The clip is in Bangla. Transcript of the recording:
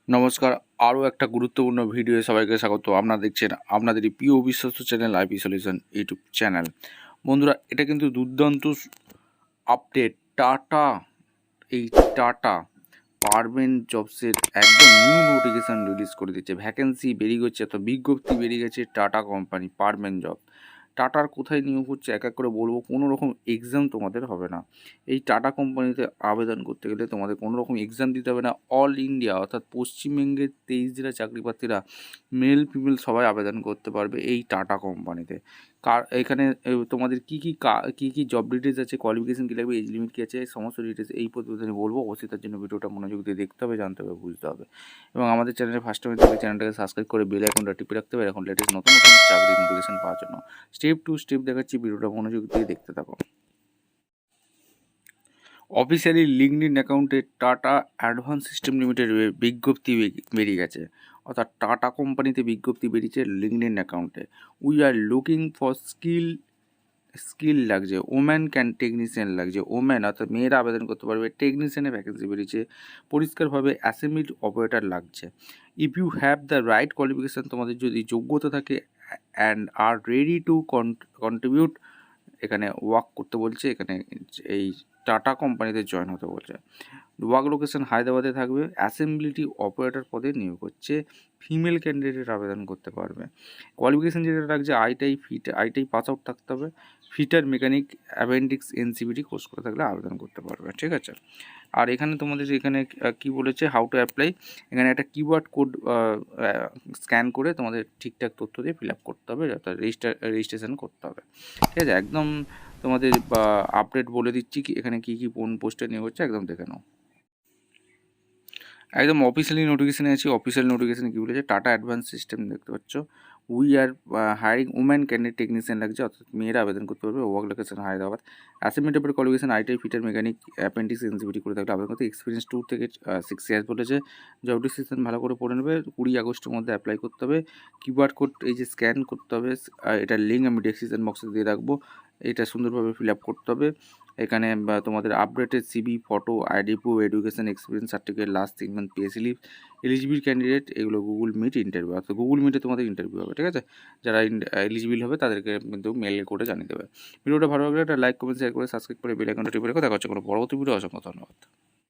নমস্কার, আরও একটা গুরুত্বপূর্ণ ভিডিওয়ে সবাইকে স্বাগত। আপনারা দেখছেন আপনাদেরই প্রিয় বিশ্বস্ত channel IP solution YouTube channel. বন্ধুরা, এটা কিন্তু দুর্দান্ত আপডেট। এই টাটা পারমানেন্ট জবসের একদম নিউ নোটিফিকেশান রিলিজ করে দিচ্ছে। ভ্যাকেন্সি বেরিয়ে গেছে, তো বিজ্ঞপ্তি বেরিয়ে গেছে টাটা কোম্পানি পারমানেন্ট জব। টাটার কোথায় নিয়োগ হচ্ছে এক এক করে বলবো। কোনো রকম এক্সাম তোমাদের হবে না। এই টাটা কোম্পানিতে আবেদন করতে গেলে তোমাদের কোনো রকম এক্সাম দিতে হবে না। অল ইন্ডিয়া অর্থাৎ পশ্চিমবঙ্গের 23 জেলার চাকরি প্রার্থীরা মেল ফিমেল সবাই আবেদন করতে পারবে এই টাটা কোম্পানিতে। এখানে তোমাদের কী কী জব ডিটেলস আছে, কোয়ালিফিকেশন কী লাগবে, এজ লিমিট কী আছে, সমস্ত ডিটেলস এই প্রতিবেদনে বলবো। অবশ্যই তার জন্য ভিডিওটা মনোযোগ দিয়ে দেখতে হবে, জানতে হবে, বুঝতে হবে। এবং আমাদের চ্যানেলে ফার্স্ট টাইম থাকলে চ্যানেলটাকে সাবস্ক্রাইব করে বেল আইকনটা টিপে রাখতে হবে এখন লেটেস্ট নতুন নতুন চাকরি নোটিফিকেশন পাওয়ার জন্য। স্টেপ টু স্টেপ দেখাচ্ছি, ভিডিওটা মনোযোগ দিয়ে দেখতে থাকো। অফিসিয়ালি লিঙ্কডইন অ্যাকাউন্টে টাটা অ্যাডভান্স সিস্টেম লিমিটেড বিজ্ঞপ্তি বেরিয়ে গেছে। অর্থাৎ টাটা কোম্পানিতে বিজ্ঞপ্তি বেরিয়েছে লিঙ্কডইন অ্যাকাউন্টে। We are looking for skill লাগছে, ওম্যান টেকনিশিয়ান লাগছে। ওম্যান অর্থাৎ মেয়েরা আবেদন করতে পারবে। টেকনিশিয়ানের ভ্যাকেন্সি বেরিয়েছে। পরিষ্কারভাবে অ্যাসেম্বলি অপারেটর লাগছে। If you have the right qualification, তোমাদের যদি যোগ্যতা থাকে and are ready to contribute, এখানে ওয়ার্ক করতে বলছে। এখানে এই টাটা কোম্পানিতে জয়েন হতে বলছে। ওয়ার্ক লোকেশন হায়দ্রাবাদে থাকবে। অ্যাসেম্বলিটি অপারেটর পদে নিয়োগ হচ্ছে। ফিমেল ক্যান্ডিডেট আবেদন করতে পারবে। কোয়ালিফিকেশান যেটা রাখছে আইটাই পাস আউট থাকতে হবে। Fitter mechanic appendix NCVT course করে থাকলে আবেদন করতে পারবে, ঠিক আছে। আর এখানে তোমাদের এখানে কি বলেছে, হাউ টু অ্যাপ্লাই। এখানে একটা কিওয়ার্ড কোড স্ক্যান করে তোমাদের ঠিকঠাক তথ্য দিয়ে ফিল আপ করতে হবে, অর্থাৎ রেজিস্ট্রেশন করতে হবে, ঠিক আছে। একদম তোমাদের আপডেট বলে দিচ্ছি কি এখানে কী কী কোন পোস্টে নিয়োগ হচ্ছে, একদম দেখে নাও। একদম অফিসিয়ালি নোটিফিকেশানে আছি। অফিসিয়াল নোটিফিকেশানে কী বলেছে, টাটা অ্যাডভান্স সিস্টেম দেখতে পাচ্ছ। We are hiring woman candidate technician লাগছে, অর্থাৎ মেয়েরা আবেদন করতে পারবে। Work location Hyderabad. অ্যাসাইনমেন্টের qualification ITI fitter mechanic appendix NCVT করে থাকলে আবেদন করতে। এক্সপিরিয়েন্স 2 থেকে 6 ইয়ার্স বলেছে। জব ডিসক্রিপশন ভালো করে পড়ে নেবে। 20 আগস্টের মধ্যে অ্যাপ্লাই করতে হবে। কিউআর কোড এই যে স্ক্যান করতে হবে, এটার লিঙ্ক আমি ডেসক্রিপশন বক্সে দিয়ে রাখবো। এটা সুন্দরভাবে ফিল আপ করতে হবে। এখানে তোমাদের updated CV, photo, ID proof, education experience certificate, last 3 month pay slip, eligible candidate, এগুলো গুগল মিট ইন্টারভিউ, অর্থাৎ গুগল মিটে তোমাদের ইন্টারভিউ হবে, ঠিক আছে। যারা এলিজিবল হবে তাদেরকে কিন্তু মেল করে জানিয়ে দেবে। ভিডিওটা ভালো লাগলে একটা লাইক, কমেন্ট, শেয়ার করে সাবস্ক্রাইব করে বেল আইকনটা টিপে রেখো। দেখা হচ্ছে কোনো পরবর্তী ভিডিও। অসংখ্য ধন্যবাদ।